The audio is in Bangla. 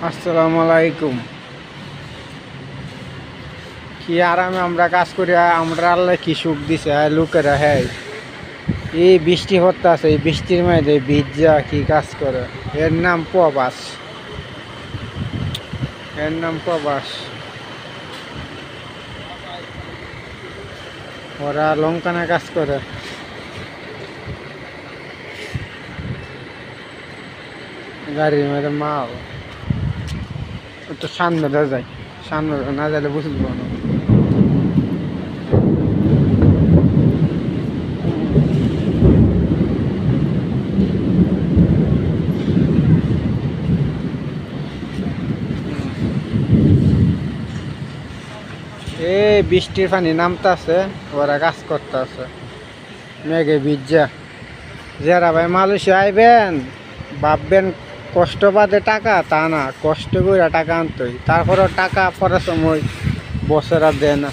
আসসালামু আলাইকুম। কি আরামে আমরা কাজ করি, আমরা আল্লাহ কি সুখ দিছে লোকেরা। হ্যাঁ, এই বৃষ্টি হতে আছে, এই বৃষ্টির মধ্যে ভিজা কি কাজ করে। এর নাম প্রবাস, এর নাম প্রবাস। ওরা লঙ্কানে কাজ করে। গাড়ির মধ্যে মাল তো সামনে যায়, সামনে না যাইলে বুঝবো না। এই বৃষ্টির পানি নামতাছে, ওরা কাজ করতেছে মেঘে ভিজা। যারা ভাই মালয়েশিয়া আইবেন ভাববেন কষ্ট বাদে টাকা, তা না, কষ্ট করে টাকা আনতই, তারপরেও টাকা পরে সময় বছর আর দেয় না।